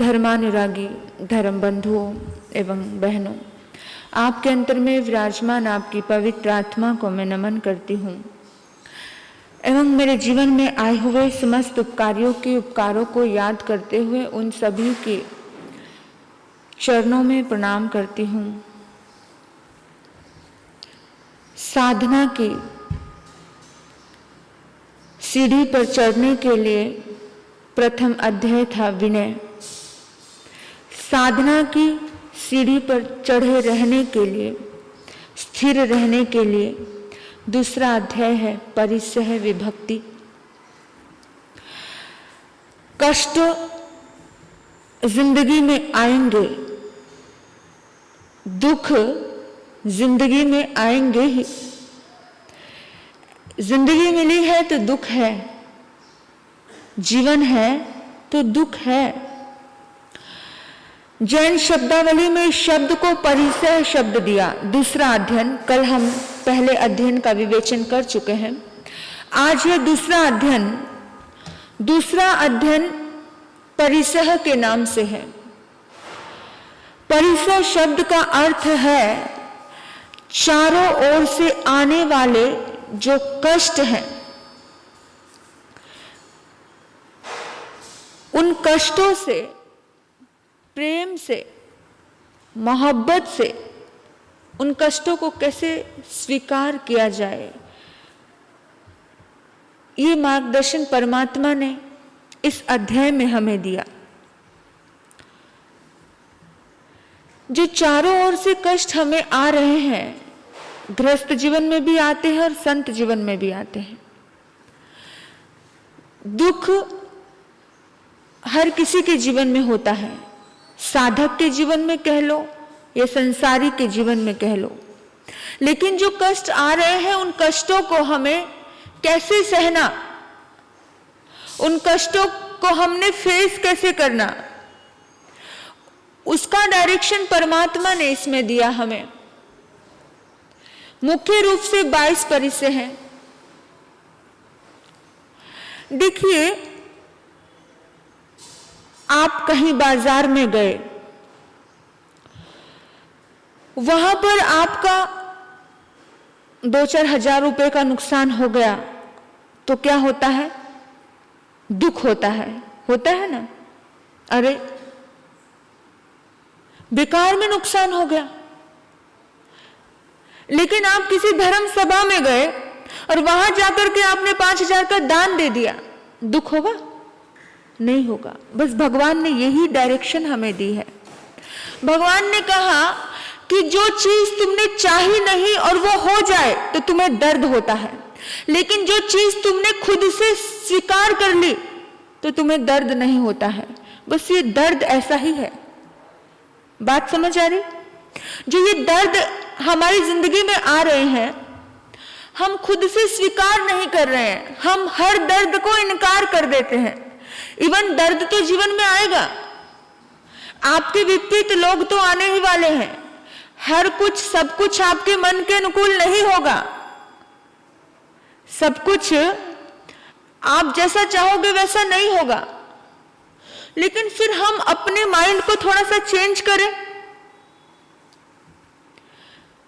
धर्मानुरागी धर्म बंधुओं एवं बहनों, आपके अंतर में विराजमान आपकी पवित्र आत्मा को मैं नमन करती हूँ एवं मेरे जीवन में आए हुए समस्त उपकारियों के उपकारों को याद करते हुए उन सभी के चरणों में प्रणाम करती हूँ। साधना की सीढ़ी पर चढ़ने के लिए प्रथम अध्याय था विनय। साधना की सीढ़ी पर चढ़े रहने के लिए, स्थिर रहने के लिए दूसरा अध्याय है परिसह विभक्ति। कष्ट जिंदगी में आएंगे, दुख जिंदगी में आएंगे ही। जिंदगी मिली है तो दुख है, जीवन है तो दुख है। जैन शब्दावली में शब्द को परिसह शब्द दिया। दूसरा अध्ययन, कल हम पहले अध्ययन का विवेचन कर चुके हैं, आज है दूसरा अध्ययन। दूसरा अध्ययन परिसह के नाम से है। परिसह शब्द का अर्थ है चारों ओर से आने वाले जो कष्ट हैं, उन कष्टों से प्रेम से, मोहब्बत से उन कष्टों को कैसे स्वीकार किया जाए, ये मार्गदर्शन परमात्मा ने इस अध्याय में हमें दिया। जो चारों ओर से कष्ट हमें आ रहे हैं, गृहस्थ जीवन में भी आते हैं और संत जीवन में भी आते हैं। दुख हर किसी के जीवन में होता है, साधक के जीवन में कह लो या संसारी के जीवन में कह लो। लेकिन जो कष्ट आ रहे हैं, उन कष्टों को हमें कैसे सहना, उन कष्टों को हमने फेस कैसे करना, उसका डायरेक्शन परमात्मा ने इसमें दिया हमें। मुख्य रूप से 22 परिसह हैं। देखिए, आप कहीं बाजार में गए, वहां पर आपका 2-4 हजार रुपए का नुकसान हो गया, तो क्या होता है? दुख होता है ना। अरे बेकार में नुकसान हो गया। लेकिन आप किसी धर्म सभा में गए और वहां जाकर के आपने 5,000 का दान दे दिया, दुख होगा? नहीं होगा। बस भगवान ने यही डायरेक्शन हमें दी है। भगवान ने कहा कि जो चीज तुमने चाही नहीं और वो हो जाए तो तुम्हें दर्द होता है, लेकिन जो चीज तुमने खुद से स्वीकार कर ली तो तुम्हें दर्द नहीं होता है। बस ये दर्द ऐसा ही है। बात समझ आ रही? जो ये दर्द हमारी जिंदगी में आ रहे हैं, हम खुद से स्वीकार नहीं कर रहे हैं, हम हर दर्द को इनकार कर देते हैं। इवन दर्द तो जीवन में आएगा, आपके विपरीत लोग तो आने ही वाले हैं। हर कुछ सब कुछ आपके मन के अनुकूल नहीं होगा। सब कुछ आप जैसा चाहोगे वैसा नहीं होगा। लेकिन फिर हम अपने माइंड को थोड़ा सा चेंज करें।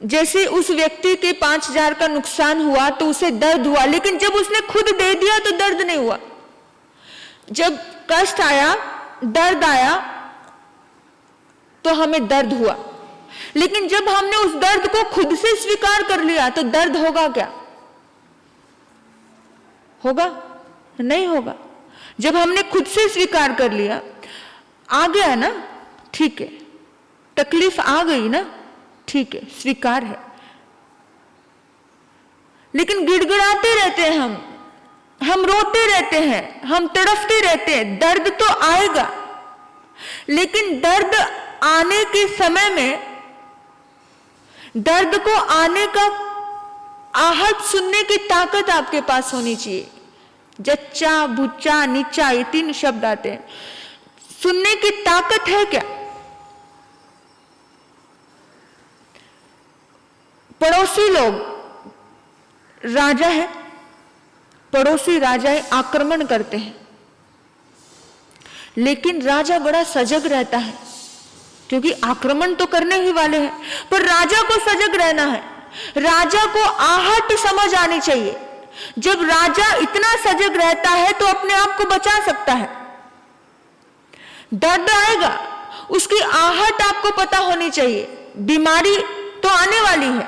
जैसे उस व्यक्ति के 5,000 का नुकसान हुआ तो उसे दर्द हुआ, लेकिन जब उसने खुद दे दिया तो दर्द नहीं हुआ। जब कष्ट आया, दर्द आया, तो हमें दर्द हुआ। लेकिन जब हमने उस दर्द को खुद से स्वीकार कर लिया तो दर्द होगा क्या? होगा? नहीं होगा। जब हमने खुद से स्वीकार कर लिया, आ गया ना, ठीक है, तकलीफ आ गई ना, ठीक है, स्वीकार है। लेकिन गिड़गिड़ाते रहते हैं हम रोते रहते हैं, हम तड़पते रहते हैं। दर्द तो आएगा, लेकिन दर्द आने के समय में दर्द को आने का आहट सुनने की ताकत आपके पास होनी चाहिए। जच्चा, बुच्चा, नीचा, ये 3 शब्द आते हैं। सुनने की ताकत है क्या? पड़ोसी लोग राजा है, पड़ोसी राजा आक्रमण करते हैं, लेकिन राजा बड़ा सजग रहता है, क्योंकि आक्रमण तो करने ही वाले हैं, पर राजा को सजग रहना है। राजा को आहट समझ आनी चाहिए। जब राजा इतना सजग रहता है तो अपने आप को बचा सकता है। दर्द आएगा, उसकी आहट आपको पता होनी चाहिए। बीमारी तो आने वाली है,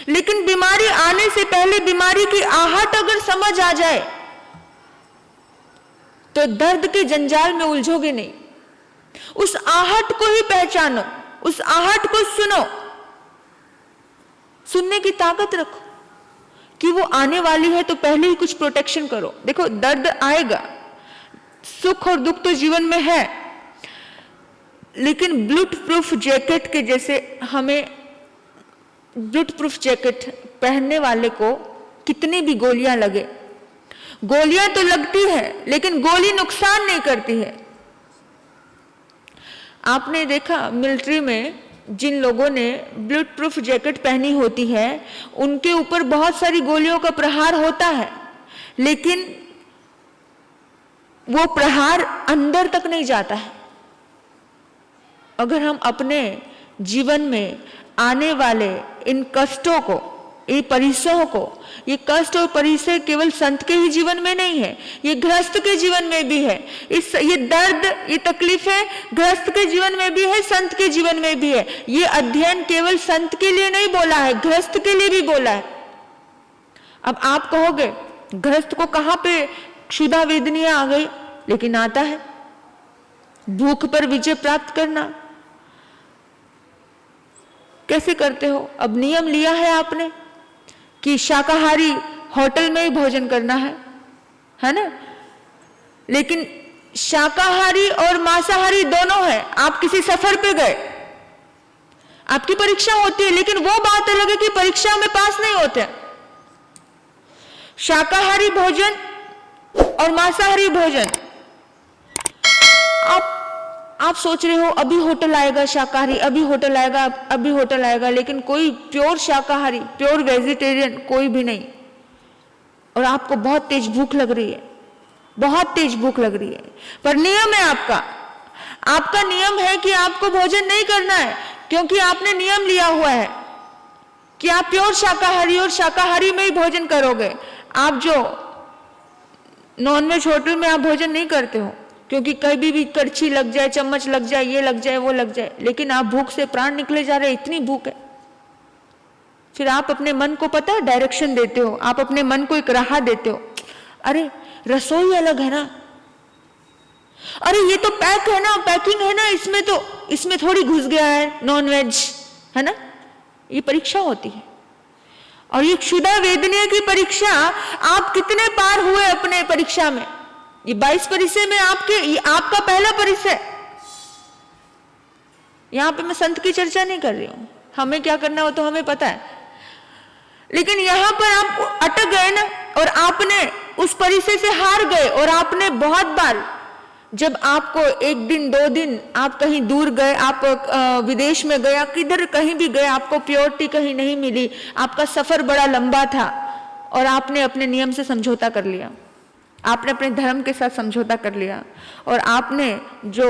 लेकिन बीमारी आने से पहले बीमारी की आहट अगर समझ आ जाए तो दर्द के जंजाल में उलझोगे नहीं। उस आहट को ही पहचानो, उस आहट को सुनो, सुनने की ताकत रखो कि वो आने वाली है, तो पहले ही कुछ प्रोटेक्शन करो। देखो, दर्द आएगा, सुख और दुख तो जीवन में है, लेकिन बुलेट प्रूफ जैकेट के जैसे हमें बुलेट प्रूफ जैकेट पहनने वाले को कितनी भी गोलियां लगे, गोलियां तो लगती है लेकिन गोली नुकसान नहीं करती है। आपने देखा मिलिट्री में जिन लोगों ने बुलेट प्रूफ जैकेट पहनी होती है उनके ऊपर बहुत सारी गोलियों का प्रहार होता है, लेकिन वो प्रहार अंदर तक नहीं जाता है। अगर हम अपने जीवन में आने वाले इन कष्टों को, ये परिसयों को, ये कष्ट और परिसय केवल संत के ही जीवन में नहीं है, ये गृहस्थ के जीवन में भी है। ये दर्द, ये तकलीफें गृहस्थ के जीवन में भी है, संत के जीवन में भी है। ये अध्ययन केवल संत के लिए नहीं बोला है, गृहस्थ के लिए भी बोला है। अब आप कहोगे गृहस्थ को कहां पे क्षुधा वेदनियां आ गई, लेकिन आता है भूख पर विजय प्राप्त करना। कैसे करते हो? अब नियम लिया है आपने कि शाकाहारी होटल में ही भोजन करना है ना, लेकिन शाकाहारी और मांसाहारी दोनों है। आप किसी सफर पे गए, आपकी परीक्षा होती है, लेकिन वो बात अलग है कि परीक्षा में पास नहीं होते। शाकाहारी भोजन और मांसाहारी भोजन, आप सोच रहे हो अभी होटल आएगा शाकाहारी, अभी होटल आएगा, अभी होटल आएगा, लेकिन कोई प्योर शाकाहारी, प्योर वेजिटेरियन कोई भी नहीं। और आपको बहुत तेज भूख लग रही है, बहुत तेज भूख लग रही है, पर नियम है आपका नियम है कि आपको भोजन नहीं करना है, क्योंकि आपने नियम लिया हुआ है कि आप प्योर शाकाहारी और शाकाहारी में ही भोजन करोगे। आप जो नॉनवेज होटल में आप भोजन नहीं करते हो, क्योंकि कभी भी कड़छी लग जाए, चम्मच लग जाए, ये लग जाए, वो लग जाए, लेकिन आप भूख से प्राण निकले जा रहे, इतनी भूख है। फिर आप अपने मन को पता है डायरेक्शन देते हो, आप अपने मन को एक राह देते हो, अरे रसोई अलग है ना, अरे ये तो पैक है ना, पैकिंग है ना, इसमें थोड़ी घुस गया है नॉनवेज, है ना। ये परीक्षा होती है, और ये क्षुधा वेदनीय की परीक्षा, आप कितने पार हुए अपने परीक्षा में। ये 22 परिचय में आपका पहला परिचय। यहां पे मैं संत की चर्चा नहीं कर रही हूं, हमें क्या करना हो तो हमें पता है, लेकिन यहां पर आप अटक गए ना, और आपने उस परिचय से हार गए। और आपने बहुत बार, जब आपको एक दिन 2 दिन आप कहीं दूर गए, आप विदेश में गया, किधर कहीं भी गए, आपको प्योरिटी कहीं नहीं मिली, आपका सफर बड़ा लंबा था, और आपने अपने नियम से समझौता कर लिया, आपने अपने धर्म के साथ समझौता कर लिया, और आपने जो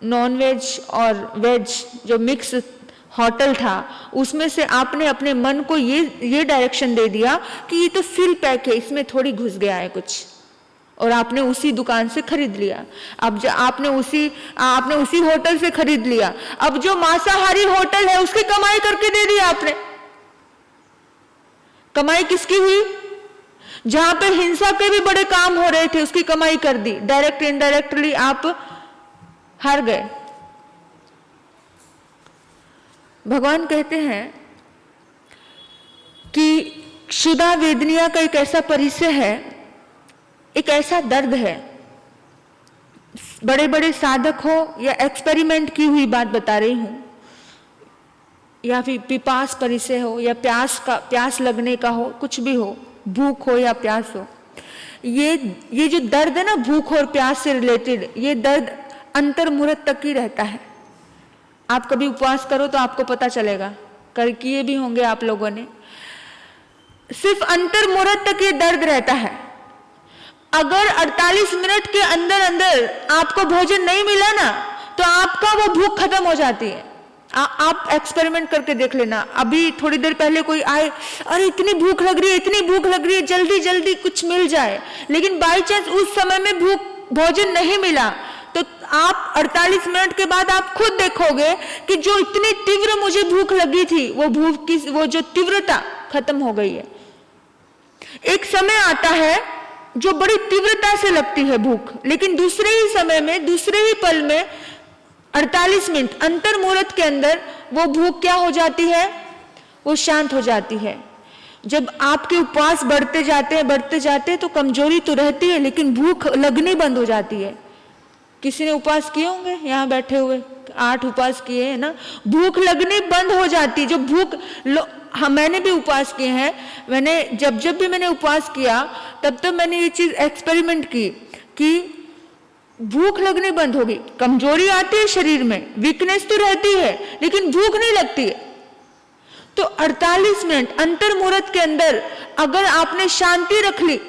नॉनवेज और वेज जो मिक्स होटल था उसमें से आपने अपने मन को ये डायरेक्शन दे दिया कि ये तो सील पैक है, इसमें थोड़ी घुस गया है कुछ, और आपने उसी दुकान से खरीद लिया। अब जो आपने उसी होटल से खरीद लिया। अब जो मांसाहारी होटल है उसकी कमाई करके दे दिया आपने। कमाई किसकी हुई? जहां पे हिंसा के भी बड़े काम हो रहे थे उसकी कमाई कर दी। डायरेक्ट इनडायरेक्टली आप हार गए। भगवान कहते हैं कि क्षुधा वेदनिया का एक ऐसा परिचय है, एक ऐसा दर्द है। बड़े बड़े साधक हो या एक्सपेरिमेंट की हुई बात बता रही हूं, या फिर पिपास परिचय हो या प्यास लगने का हो, कुछ भी हो, भूख हो या प्यास हो, ये जो दर्द है ना भूख और प्यास से रिलेटेड, ये दर्द अंतर मुहूर्त तक ही रहता है। आप कभी उपवास करो तो आपको पता चलेगा, कर किए भी होंगे आप लोगों ने। सिर्फ अंतर मुहूर्त तक ये दर्द रहता है। अगर 48 मिनट के अंदर अंदर आपको भोजन नहीं मिला ना, तो आपका वो भूख खत्म हो जाती है। आप एक्सपेरिमेंट करके देख लेना। अभी थोड़ी देर पहले कोई आए, अरे इतनी भूख लग रही है, इतनी भूख लग रही है, जल्दी जल्दी कुछ मिल जाए, लेकिन बाई चांस उस समय में भोजन नहीं मिला, तो आप 48 मिनट के बाद आप खुद देखोगे कि जो इतनी तीव्र मुझे भूख लगी थी, वो भूख की वो जो तीव्रता खत्म हो गई है। एक समय आता है जो बड़ी तीव्रता से लगती है भूख, लेकिन दूसरे ही समय में, दूसरे ही पल में 48 मिनट अंतर मुहूर्त के अंदर वो भूख क्या हो जाती है, वो शांत हो जाती है। जब आपके उपवास बढ़ते जाते हैं तो कमजोरी तो रहती है, लेकिन भूख लगनी बंद हो जाती है। किसी ने उपवास किए होंगे यहाँ बैठे हुए, 8 उपवास किए हैं ना, भूख लगनी बंद हो जाती है। जो भूख हाँ, मैंने भी उपवास किए हैं। मैंने जब भी मैंने उपवास किया, तब मैंने ये चीज एक्सपेरिमेंट की कि भूख लगनी बंद होगी। कमजोरी आती है शरीर में, वीकनेस तो रहती है, लेकिन भूख नहीं लगती है। तो 48 मिनट अंतर मुहूर्त के अंदर अगर आपने शांति रख ली,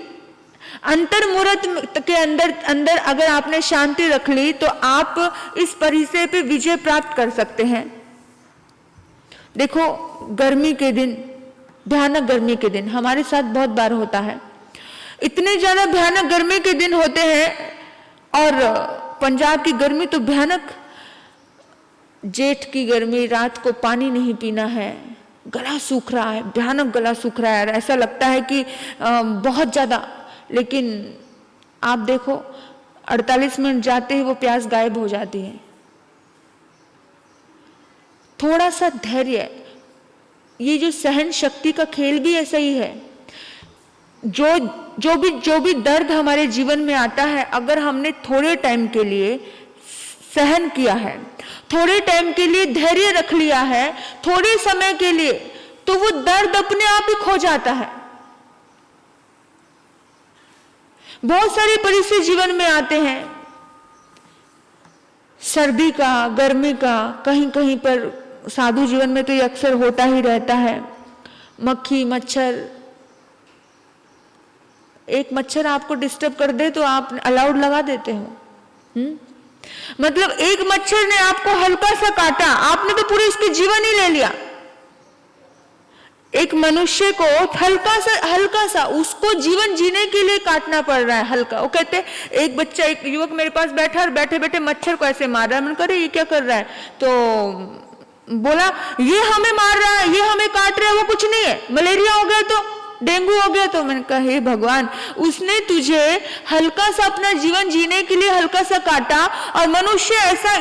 अंतर मुहूर्त के अंदर अगर आपने शांति रख ली, तो आप इस परिचय पे विजय प्राप्त कर सकते हैं। देखो, गर्मी के दिन, भयानक गर्मी के दिन हमारे साथ बहुत बार होता है। इतने ज्यादा भयानक गर्मी के दिन होते हैं, और पंजाब की गर्मी तो भयानक, जेठ की गर्मी, रात को पानी नहीं पीना है, गला सूख रहा है, भयानक गला सूख रहा है, ऐसा लगता है कि बहुत ज्यादा। लेकिन आप देखो, 48 मिनट जाते ही वो प्यास गायब हो जाती है। थोड़ा सा धैर्य, ये जो सहन शक्ति का खेल भी ऐसा ही है। जो भी दर्द हमारे जीवन में आता है, अगर हमने थोड़े टाइम के लिए सहन किया है, थोड़े टाइम के लिए धैर्य रख लिया है, थोड़े समय के लिए, तो वो दर्द अपने आप ही खो जाता है। बहुत सारी परिस्थिति जीवन में आते हैं, सर्दी का, गर्मी का, कहीं कहीं पर साधु जीवन में तो ये अक्सर होता ही रहता है। मक्खी, मच्छर, एक मच्छर आपको डिस्टर्ब कर दे तो आप अलाउड लगा देते हो। मतलब एक मच्छर ने आपको हल्का सा काटा, आपने तो पूरे उसके जीवन ही ले लिया। एक मनुष्य को हल्का सा उसको जीवन जीने के लिए काटना पड़ रहा है, हल्का। वो कहते, एक युवक मेरे पास बैठा और बैठे बैठे मच्छर को ऐसे मार रहा है। मैंने कहा, ये क्या कर रहा है? तो बोला, ये हमें मार रहा है, ये हमें काट रहा है, वो कुछ नहीं है, मलेरिया हो गया तो, डेंगू हो गया तो। मैंने कहा, हे भगवान, उसने तुझे हल्का सा अपना जीवन जीने के लिए हल्का सा काटा, और मनुष्य ऐसा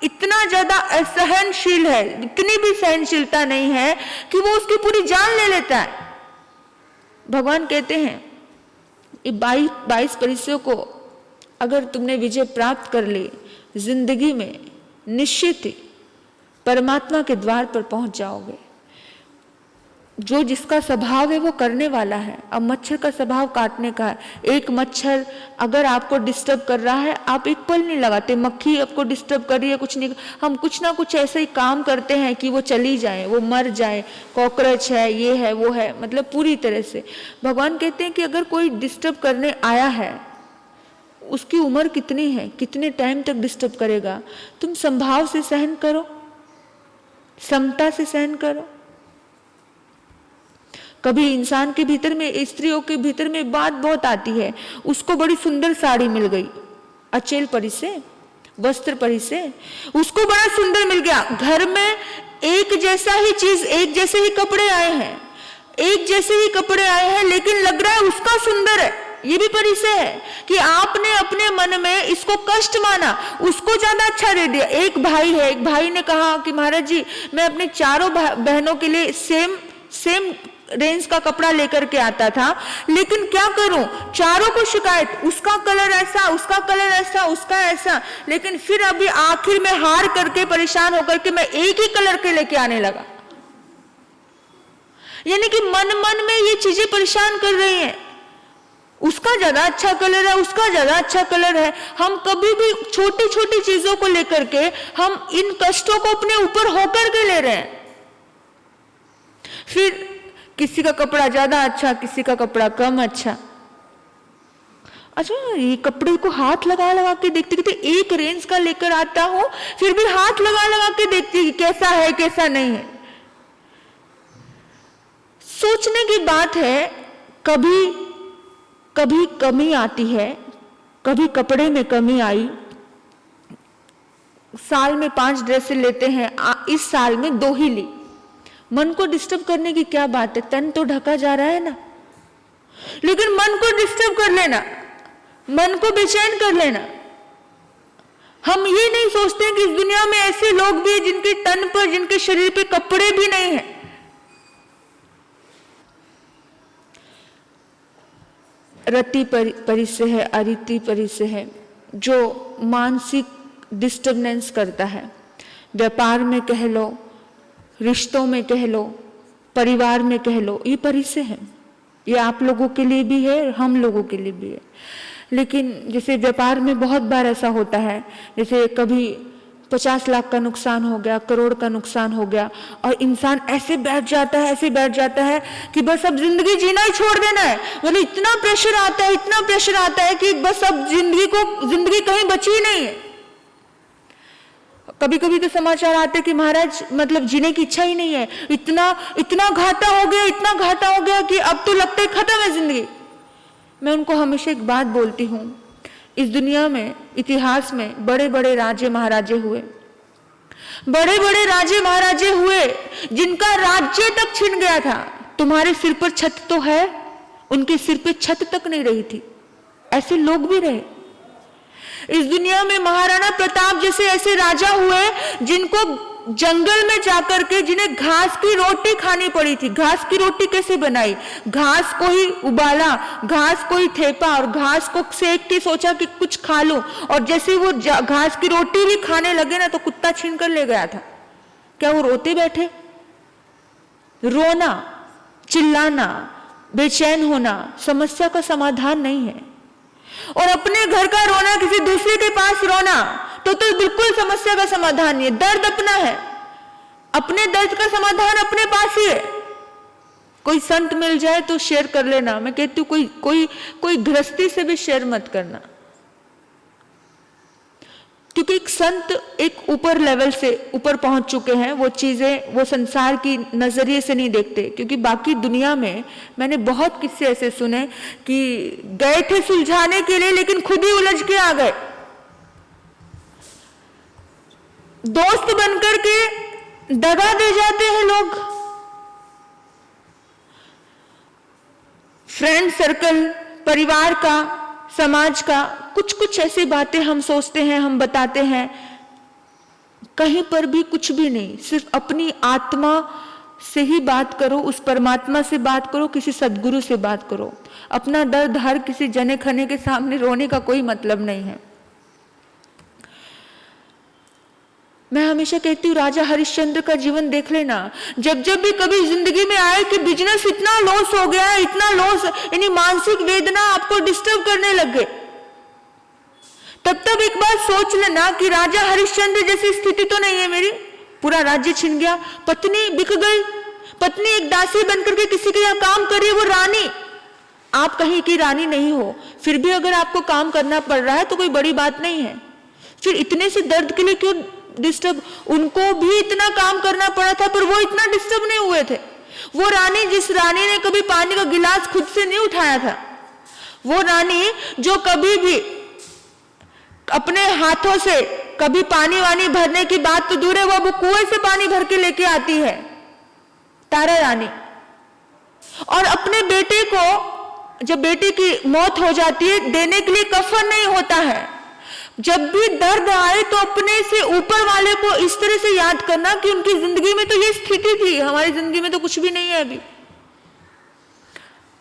इतना ज्यादा असहनशील है, इतनी भी सहनशीलता नहीं है कि वो उसकी पूरी जान ले लेता है। भगवान कहते हैं, ये 22 परिस्थितियों को अगर तुमने विजय प्राप्त कर ली, जिंदगी में निश्चित ही परमात्मा के द्वार पर पहुंच जाओगे। जो जिसका स्वभाव है वो करने वाला है। अब मच्छर का स्वभाव काटने का है। एक मच्छर अगर आपको डिस्टर्ब कर रहा है, आप एक पल नहीं लगाते। मक्खी आपको डिस्टर्ब कर रही है, कुछ नहीं, हम कुछ ना कुछ ऐसे ही काम करते हैं कि वो चली जाए, वो मर जाए। कॉकरोच है, ये है, वो है, मतलब पूरी तरह से। भगवान कहते हैं कि अगर कोई डिस्टर्ब करने आया है, उसकी उम्र कितनी है, कितने टाइम तक डिस्टर्ब करेगा, तुम संभाव से सहन करो, समता से सहन करो। कभी इंसान के भीतर में, स्त्रियों के भीतर में बात बहुत आती है। उसको बड़ी सुंदर साड़ी मिल गई, अचेल परी से, वस्त्र परी से, उसको बड़ा सुंदर मिल गया। घर में एक जैसा ही चीज, एक जैसे ही कपड़े आए हैं, एक जैसे ही कपड़े आए हैं, लेकिन लग रहा है उसका सुंदर है। ये भी परी से है कि आपने अपने मन में इसको कष्ट माना, उसको ज्यादा अच्छा दे दिया। एक भाई है, एक भाई ने कहा कि महाराज जी, मैं अपने चारों बहनों के लिए सेम रेंज का कपड़ा लेकर के आता था, लेकिन क्या करूं, चारों को शिकायत, उसका कलर ऐसा, उसका कलर ऐसा, उसका ऐसा। लेकिन फिर अभी आखिर में हार करके, परेशान होकर के मैं एक ही कलर के लेके आने लगा। यानी कि मन में ये चीजें परेशान कर रही हैं। उसका ज्यादा अच्छा कलर है, उसका ज्यादा अच्छा कलर है। हम कभी भी छोटी छोटी चीजों को लेकर के हम इन कष्टों को अपने ऊपर होकर के ले रहे हैं। फिर किसी का कपड़ा ज्यादा अच्छा, किसी का कपड़ा कम अच्छा। अच्छा, ये कपड़े को हाथ लगा लगा के देखते कहते एक रेंज का लेकर आता हूं, फिर भी हाथ लगा लगा के देखती कि कैसा है कैसा नहीं है। सोचने की बात है, कभी कभी कमी आती है, कभी कपड़े में कमी आई। साल में 5 ड्रेसें लेते हैं, इस साल में 2 ही ली। मन को डिस्टर्ब करने की क्या बात है, तन तो ढका जा रहा है ना। लेकिन मन को डिस्टर्ब कर लेना, मन को बेचैन कर लेना। हम ये नहीं सोचते कि इस दुनिया में ऐसे लोग भी जिनके तन पर, जिनके शरीर पे कपड़े भी नहीं है। रति परिसय है, अरिति परिसय है, जो मानसिक डिस्टर्बेंस करता है। व्यापार में कह लो, रिश्तों में कह लो, परिवार में कह लो, ये परिसय है। ये आप लोगों के लिए भी है, हम लोगों के लिए भी है। लेकिन जैसे व्यापार में बहुत बार ऐसा होता है, जैसे कभी 50 लाख का नुकसान हो गया, करोड़ का नुकसान हो गया, और इंसान ऐसे बैठ जाता है, ऐसे बैठ जाता है कि बस अब जिंदगी जीना ही छोड़ देना है। मतलब इतना प्रेशर आता है, इतना प्रेशर आता है कि बस अब जिंदगी कहीं बची ही नहीं है। कभी कभी तो समाचार आते कि महाराज मतलब जीने की इच्छा ही नहीं है, इतना घाटा हो गया, इतना घाटा हो गया कि अब तो लगता है खत्म है जिंदगी। मैं उनको हमेशा एक बात बोलती हूँ, इस दुनिया में, इतिहास में बड़े बड़े राजे महाराजे हुए, बड़े बड़े राजे महाराजे हुए जिनका राज्य तक छिन गया था। तुम्हारे सिर पर छत तो है, उनके सिर पे छत तक नहीं रही थी। ऐसे लोग भी रहे इस दुनिया में। महाराणा प्रताप जैसे ऐसे राजा हुए जिनको जंगल में जाकर के, जिन्हें घास की रोटी खानी पड़ी थी। घास की रोटी कैसे बनाई? घास को ही उबाला, घास को ही थेपा और घास को सेक के सोचा कि कुछ खा लूं, और जैसे वो घास की रोटी भी खाने लगे ना तो कुत्ता छीन कर ले गया था। क्या वो रोते बैठे? रोना, चिल्लाना, बेचैन होना समस्या का समाधान नहीं है। और अपने घर का रोना, किसी दूसरे के पास रोना तो बिल्कुल समस्या का समाधान नहीं है। दर्द अपना है, अपने दर्द का समाधान अपने पास ही है। कोई संत मिल जाए तो शेयर कर लेना। मैं कहती हूँ कोई गृहस्थी से भी शेयर मत करना, क्योंकि एक संत एक ऊपर लेवल से ऊपर पहुंच चुके हैं। वो चीजें वो संसार की नजरिए से नहीं देखते, क्योंकि बाकी दुनिया में मैंने बहुत किस्से ऐसे सुने कि गए थे सुलझाने के लिए लेकिन खुद ही उलझ के आ गए। दोस्त बनकर के दगा दे जाते हैं लोग। फ्रेंड सर्कल, परिवार का, समाज का, कुछ ऐसी बातें हम सोचते हैं, हम बताते हैं, कहीं पर भी कुछ भी नहीं। सिर्फ अपनी आत्मा से ही बात करो, उस परमात्मा से बात करो, किसी सदगुरु से बात करो। अपना दर्द हर किसी जने खने के सामने रोने का कोई मतलब नहीं है। मैं हमेशा कहती हूँ राजा हरिश्चंद्र का जीवन देख लेना। जब भी कभी जिंदगी में आए कि बिजनेस इतना लॉस हो गया है, इतना लॉस, यानी मानसिक वेदना आपको डिस्टर्ब करने लग गए, तब एक बार सोच लेना कि राजा हरिश्चंद्र जैसी स्थिति तो नहीं है मेरी। पूरा राज्य छिन गया, पत्नी बिक गई, पत्नी एक दासी बनकर के किसी के यहाँ काम कर रही है, वो रानी। आप कहीं की रानी नहीं हो, फिर भी अगर आपको काम करना पड़ रहा है तो कोई बड़ी बात नहीं है। फिर इतने से दर्द के लिए क्यों डिस्टर्ब? उनको भी इतना काम करना पड़ा था पर वो इतना डिस्टर्ब नहीं हुए थे। वो रानी, जिस रानी ने कभी पानी का गिलास खुद से नहीं उठाया था, वो रानी जो कभी भी अपने हाथों से कभी पानी वानी भरने की बात तो दूर है, वो कुएं से पानी भर के लेके आती है, तारा रानी। और अपने बेटे को, जब बेटे की मौत हो जाती है, देने के लिए कफन नहीं होता है। जब भी दर्द आए तो अपने से ऊपर वाले को इस तरह से याद करना कि उनकी जिंदगी में तो ये स्थिति थी, हमारी जिंदगी में तो कुछ भी नहीं है। अभी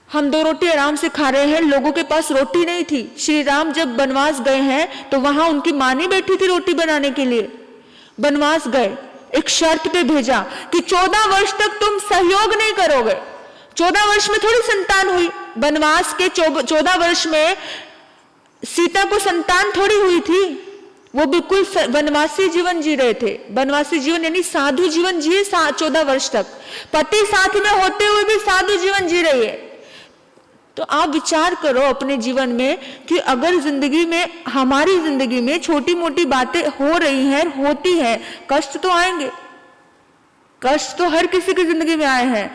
हम 2 रोटी आराम से खा रहे हैं, लोगों के पास रोटी नहीं थी। श्री राम जब बनवास गए हैं तो वहां उनकी मां नहीं बैठी थी रोटी बनाने के लिए। बनवास गए, एक शर्त पे भेजा कि 14 वर्ष तक तुम सहयोग नहीं करोगे। 14 वर्ष में थोड़ी संतान हुई, बनवास के 14 वर्ष में सीता को संतान थोड़ी हुई थी। वो बिल्कुल वनवासी जीवन जी रहे थे। वनवासी जीवन यानी साधु जीवन जिए 14 वर्ष तक। पति साथ में होते हुए भी साधु जीवन जी रही है। तो आप विचार करो अपने जीवन में कि अगर जिंदगी में, हमारी जिंदगी में छोटी मोटी बातें हो रही हैं, होती है, कष्ट तो आएंगे, कष्ट तो हर किसी की जिंदगी में आए हैं।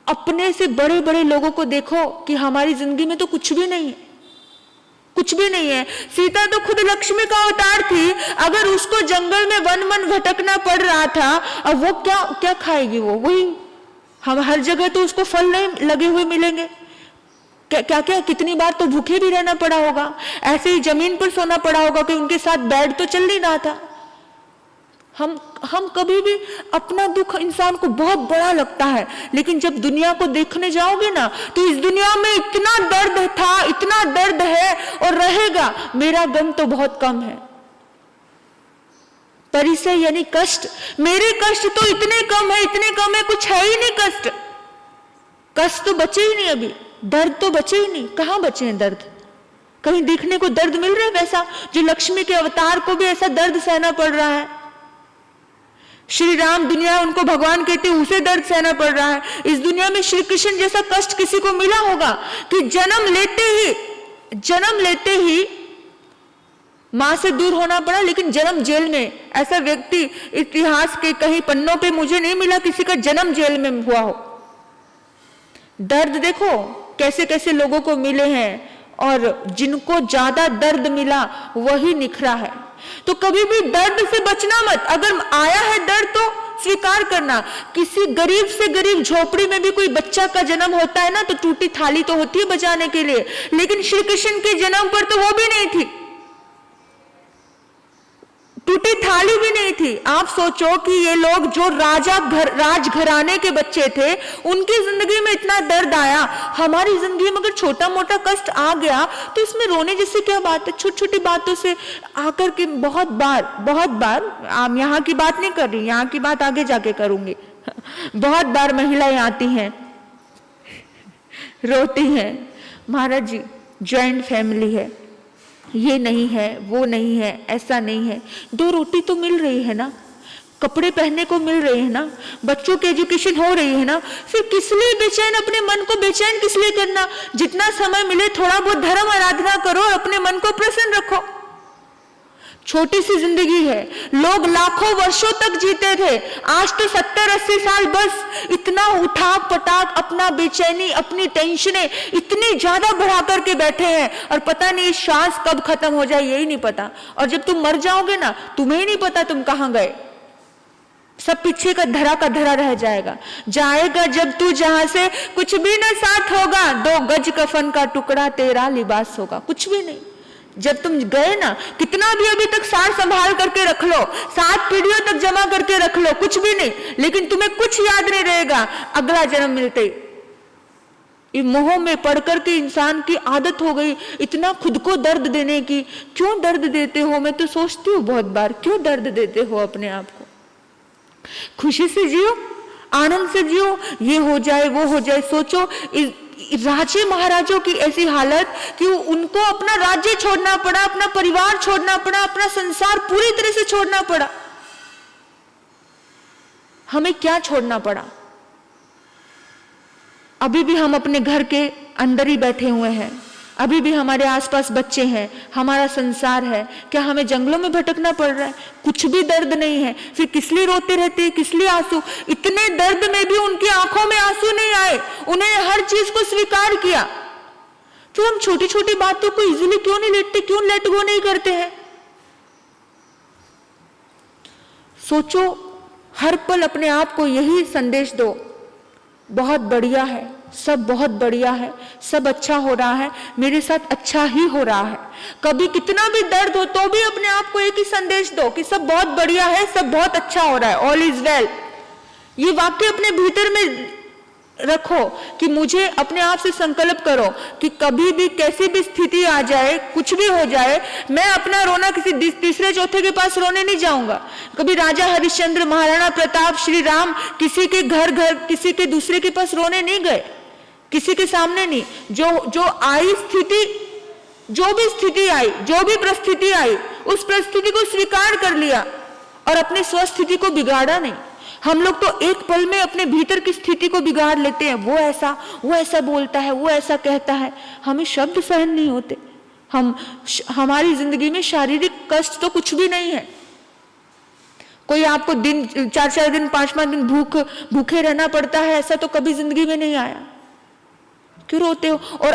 अपने से बड़े बड़े लोगों को देखो कि हमारी जिंदगी में तो कुछ भी नहीं है, कुछ भी नहीं है। सीता तो खुद लक्ष्मी का अवतार थी, अगर उसको जंगल में वन वन भटकना पड़ रहा था, अब वो क्या क्या खाएगी? वो वही, हम हर जगह तो उसको फल नहीं लगे हुए मिलेंगे, क्या क्या क्या कितनी बार तो भूखे भी रहना पड़ा होगा, ऐसे ही जमीन पर सोना पड़ा होगा कि उनके साथ बेड तो चल नहीं रहा था। हम कभी भी, अपना दुख इंसान को बहुत बड़ा लगता है, लेकिन जब दुनिया को देखने जाओगे ना, तो इस दुनिया में इतना दर्द था, इतना दर्द है और रहेगा। मेरा गम तो बहुत कम है, परिचय यानी कष्ट, मेरे कष्ट तो इतने कम है, इतने कम है, कुछ है ही नहीं कष्ट। कष्ट तो बचे ही नहीं, अभी दर्द तो बचे ही नहीं। कहां बचे हैं दर्द? कहीं देखने को दर्द मिल रहा है वैसा, जो लक्ष्मी के अवतार को भी ऐसा दर्द सहना पड़ रहा है? श्री राम, दुनिया उनको भगवान कहते हैं, उसे दर्द सहना पड़ रहा है। इस दुनिया में श्री कृष्ण जैसा कष्ट किसी को मिला होगा कि जन्म लेते ही मां से दूर होना पड़ा, लेकिन जन्म जेल में? ऐसा व्यक्ति इतिहास के कहीं पन्नों पे मुझे नहीं मिला किसी का जन्म जेल में हुआ हो। दर्द देखो कैसे कैसे लोगों को मिले हैं, और जिनको ज्यादा दर्द मिला वही निखरा है। तो कभी भी दर्द से बचना मत। अगर आया है दर्द तो स्वीकार करना। किसी गरीब से गरीब झोपड़ी में भी कोई बच्चा का जन्म होता है ना, तो टूटी थाली तो होती है बजाने के लिए, लेकिन श्री कृष्ण के जन्म पर तो वो भी नहीं थी, टूटी थाली भी नहीं थी। आप सोचो कि ये लोग जो राजघराने के बच्चे थे, उनकी जिंदगी में इतना दर्द आया। हमारी जिंदगी में अगर छोटा मोटा कष्ट आ गया तो इसमें रोने जैसी क्या बात है? छोटी छोटी बातों से आकर के बहुत बार आप, यहाँ की बात नहीं कर रही, यहाँ की बात आगे जाके करूंगी। बहुत बार महिलाएं आती हैं, रोती हैं, महाराज जी ज्वाइंट फैमिली है, ये नहीं है, वो नहीं है, ऐसा नहीं है। 2 रोटी तो मिल रही है ना, कपड़े पहनने को मिल रहे हैं ना, बच्चों की एजुकेशन हो रही है ना, फिर किस लिए बेचैन, अपने मन को बेचैन किस लिए करना? जितना समय मिले थोड़ा बहुत धर्म आराधना करो और अपने मन को प्रसन्न रखो। छोटी सी जिंदगी है, लोग लाखों वर्षों तक जीते थे, आज तो 70-80 साल बस। इतना उठाक पटाक, अपना बेचैनी, अपनी टेंशनें इतनी ज्यादा बढ़ा करके बैठे हैं, और पता नहीं श्वास कब खत्म हो जाए यही नहीं पता। और जब तुम मर जाओगे ना, तुम्हें ही नहीं पता तुम कहां गए, सब पीछे का धरा रह जाएगा। जाएगा जब तू जहां से, कुछ भी ना साथ होगा, 2 गज कफन का टुकड़ा तेरा लिबास होगा, कुछ भी नहीं। जब तुम गए ना, कितना भी अभी तक सार संभाल करके रख लो, 7 पीढ़ियों तक जमा करके रख लो, कुछ भी नहीं, लेकिन तुम्हें कुछ याद नहीं रहेगा अगला जन्म मिलते। ये मोह में पढ़ करके इंसान की आदत हो गई इतना खुद को दर्द देने की। क्यों दर्द देते हो? मैं तो सोचती हूँ बहुत बार, क्यों दर्द देते हो अपने आप को? खुशी से जियो, आनंद से जियो, ये हो जाए वो हो जाए। सोचो राजे महाराजों की ऐसी हालत कि उनको अपना राज्य छोड़ना पड़ा, अपना परिवार छोड़ना पड़ा, अपना संसार पूरी तरह से छोड़ना पड़ा। हमें क्या छोड़ना पड़ा? अभी भी हम अपने घर के अंदर ही बैठे हुए हैं, अभी भी हमारे आसपास बच्चे हैं, हमारा संसार है। क्या हमें जंगलों में भटकना पड़ रहा है? कुछ भी दर्द नहीं है, फिर किस लिए रोते रहते हैं, किस लिए आंसू? इतने दर्द में भी उनकी आंखों में आंसू नहीं आए, उन्होंने हर चीज को स्वीकार किया। तो हम छोटी छोटी बातों को इजीली क्यों नहीं लेते, क्यों लेट गो नहीं करते हैं? सोचो, हर पल अपने आप को यही संदेश दो, बहुत बढ़िया है, सब बहुत बढ़िया है, सब अच्छा हो रहा है, मेरे साथ अच्छा ही हो रहा है। कभी कितना भी दर्द हो तो भी अपने आप को एक ही संदेश दो कि सब बहुत बढ़िया है, सब बहुत अच्छा हो रहा है, ऑल इज वेल। ये वाक्य अपने भीतर में रखो कि मुझे अपने आप से संकल्प करो कि कभी भी कैसी भी स्थिति आ जाए, कुछ भी हो जाए, मैं अपना रोना किसी तीसरे चौथे के पास रोने नहीं जाऊंगा। कभी राजा हरिश्चंद्र, महाराणा प्रताप, श्री राम किसी के घर किसी के दूसरे के पास रोने नहीं गए, किसी के सामने नहीं। जो आई स्थिति, जो भी स्थिति आई, जो भी परिस्थिति आई, उस परिस्थिति को स्वीकार कर लिया और अपनी स्वस्थिति को बिगाड़ा नहीं। हम लोग तो एक पल में अपने भीतर की स्थिति को बिगाड़ लेते हैं। वो ऐसा बोलता है, वो ऐसा कहता है। हमें शब्द सहन नहीं होते। हमारी जिंदगी में शारीरिक कष्ट तो कुछ भी नहीं है। कोई आपको दिन 4-4 दिन 5-5 दिन भूखे रहना पड़ता है, ऐसा तो कभी जिंदगी में नहीं आया। क्यों रोते हो? और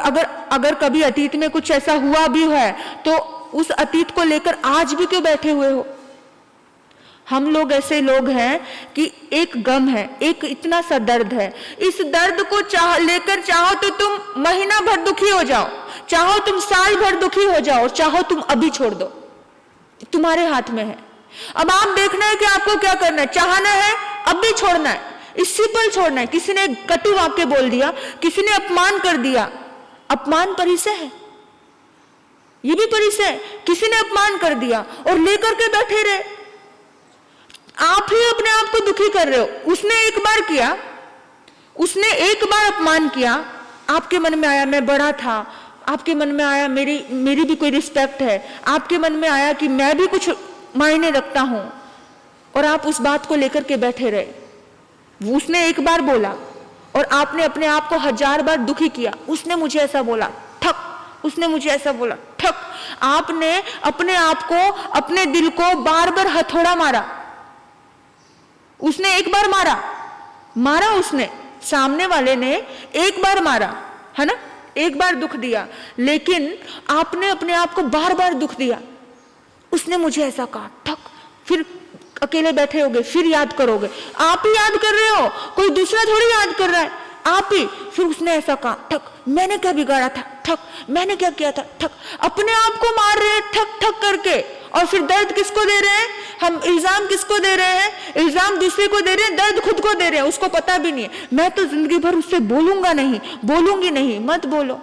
अगर कभी अतीत में कुछ ऐसा हुआ भी है तो उस अतीत को लेकर आज भी क्यों बैठे हुए हो? हम लोग ऐसे लोग हैं कि एक गम है, एक इतना सा दर्द है, इस दर्द को लेकर चाहो तो तुम महीना भर दुखी हो जाओ, चाहो तुम साल भर दुखी हो जाओ, और चाहो तुम अभी छोड़ दो, तुम्हारे हाथ में है। अब आप देखना है कि आपको क्या करना है। चाहना है अब भी छोड़ना है, इसी पल छोड़ना है। किसी ने कटु वाक्य बोल दिया, किसी ने अपमान कर दिया, अपमान परिचय है, ये भी परिचय है। किसी ने अपमान कर दिया और लेकर के बैठे रहे, आप ही अपने आप को दुखी कर रहे हो। उसने एक बार किया, उसने एक बार अपमान किया, आपके मन में आया मैं बड़ा था, आपके मन में आया मेरी भी कोई रिस्पेक्ट है, आपके मन में आया कि मैं भी कुछ मायने रखता हूं, और आप उस बात को लेकर के बैठे रहे। उसने एक बार बोला और आपने अपने आप को 1000 बार दुखी किया। उसने मुझे ऐसा बोला, ठक, उसने मुझे ऐसा बोला, ठक। आपने अपने आप को, अपने दिल को बार बार हथौड़ा मारा। उसने एक बार मारा उसने, सामने वाले ने एक बार मारा, है ना, एक बार दुख दिया, लेकिन आपने अपने आप को बार बार दुख दिया। उसने मुझे ऐसा कहा, ठक। फिर अकेले बैठे होगे, फिर याद करोगे, आप ही याद कर रहे हो, कोई दूसरा थोड़ी याद कर रहा है, आप ही। फिर उसने ऐसा कहा, ठक, मैंने क्या बिगाड़ा था, ठक, मैंने क्या किया था, ठक। अपने आप को मार रहे हैं ठक ठक करके, और फिर दर्द किसको दे रहे हैं हम? इल्जाम किसको दे रहे हैं? इल्जाम दूसरे को दे रहे हैं, दर्द खुद को दे रहे हैं, उसको पता भी नहीं है। मैं तो जिंदगी भर उससे बोलूंगी नहीं, मत बोलो।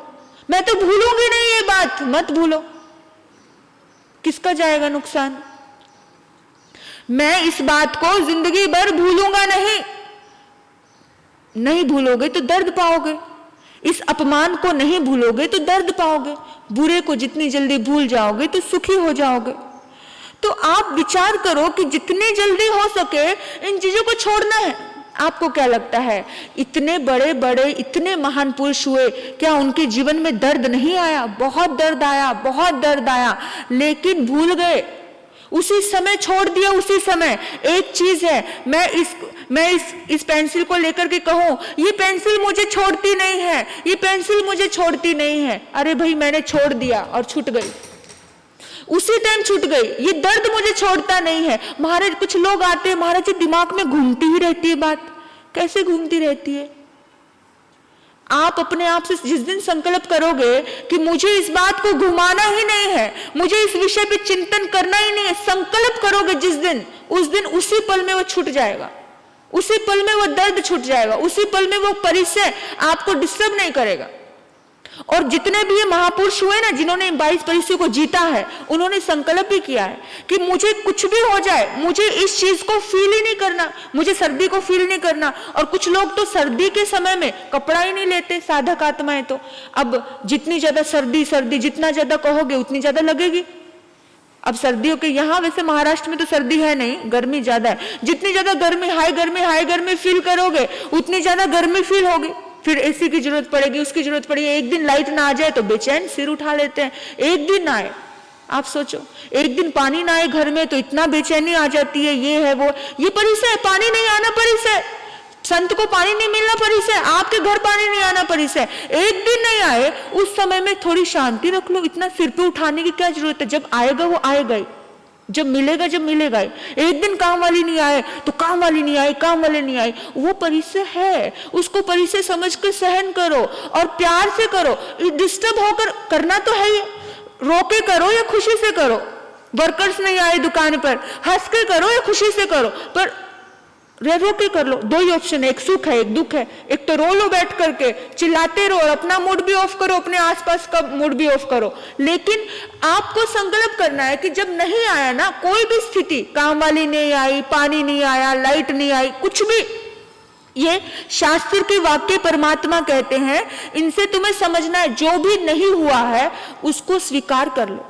मैं तो भूलूंगी नहीं ये बात, मत भूलो। किसका जाएगा नुकसान? मैं इस बात को जिंदगी भर भूलूंगा नहीं भूलोगे तो दर्द पाओगे। इस अपमान को नहीं भूलोगे तो दर्द पाओगे। बुरे को जितनी जल्दी भूल जाओगे तो सुखी हो जाओगे। तो आप विचार करो कि जितनी जल्दी हो सके इन चीजों को छोड़ना है। आपको क्या लगता है, इतने बड़े बड़े इतने महान पुरुष हुए, क्या उनके जीवन में दर्द नहीं आया? बहुत दर्द आया, लेकिन भूल गए, उसी समय छोड़ दिया, उसी समय। एक चीज है, मैं इस पेंसिल को लेकर के कहूं, ये पेंसिल मुझे छोड़ती नहीं है, ये पेंसिल मुझे छोड़ती नहीं है। अरे भाई, मैंने छोड़ दिया और छूट गई, उसी टाइम छूट गई। ये दर्द मुझे छोड़ता नहीं है। महाराज, कुछ लोग आते हैं, महाराज जी दिमाग में घूमती ही रहती है बात। कैसे घूमती रहती है? आप अपने आप से जिस दिन संकल्प करोगे कि मुझे इस बात को घुमाना ही नहीं है, मुझे इस विषय पे चिंतन करना ही नहीं है, संकल्प करोगे जिस दिन, उस दिन उसी पल में वो छूट जाएगा, उसी पल में वो दर्द छूट जाएगा, उसी पल में वो परिचय आपको डिस्टर्ब नहीं करेगा। और जितने भी ये महापुरुष हुए ना, जिन्होंने 22 परिचयों को जीता है, उन्होंने संकल्प भी किया है कि मुझे कुछ भी हो जाए, मुझे इस चीज को फील ही नहीं करना, मुझे सर्दी को फील नहीं करना। और कुछ लोग तो सर्दी के समय में कपड़ा ही नहीं लेते, साधक आत्माएं। तो अब जितनी ज्यादा सर्दी जितना ज्यादा कहोगे उतनी ज्यादा लगेगी। अब सर्दियों के यहाँ, वैसे महाराष्ट्र में तो सर्दी है नहीं, गर्मी ज्यादा है। जितनी ज्यादा गर्मी, हाई गर्मी फील करोगे उतनी ज्यादा गर्मी फील होगी। फिर एसी की जरूरत पड़ेगी, उसकी जरूरत पड़ेगी। एक दिन लाइट ना आ जाए तो बेचैन सिर उठा लेते हैं। एक दिन ना आए, आप सोचो, एक दिन पानी ना आए घर में तो इतना बेचैनी आ जाती है। ये है वो, ये परिचय, पानी नहीं आना परिचय, संत को पानी नहीं मिलना परिचय, आपके घर पानी नहीं आना परिचय। एक दिन नहीं आए, उस समय में थोड़ी शांति रख लो। इतना सिर पे उठाने की क्या जरूरत है? जब आएगा वो आएगा ही, जब मिलेगा। एक दिन काम वाली नहीं आए तो काम वाले नहीं आए, वो परिचय है। उसको परिचय समझ कर सहन करो और प्यार से करो। डिस्टर्ब होकर करना तो है ही, रोके करो या खुशी से करो। वर्कर्स नहीं आए दुकान पर, हंस के करो या खुशी से करो, पर रो के कर लो। दो ही ऑप्शन है, एक सुख है एक दुख है। एक तो रो लो बैठ करके, चिल्लाते रहो और अपना मूड भी ऑफ करो, अपने आसपास का मूड भी ऑफ करो। लेकिन आपको संकल्प करना है कि जब नहीं आया ना कोई भी स्थिति, काम वाली नहीं आई, पानी नहीं आया, लाइट नहीं आई, कुछ भी, ये शास्त्र के वाक्य परमात्मा कहते हैं, इनसे तुम्हें समझना है जो भी नहीं हुआ है उसको स्वीकार कर लो।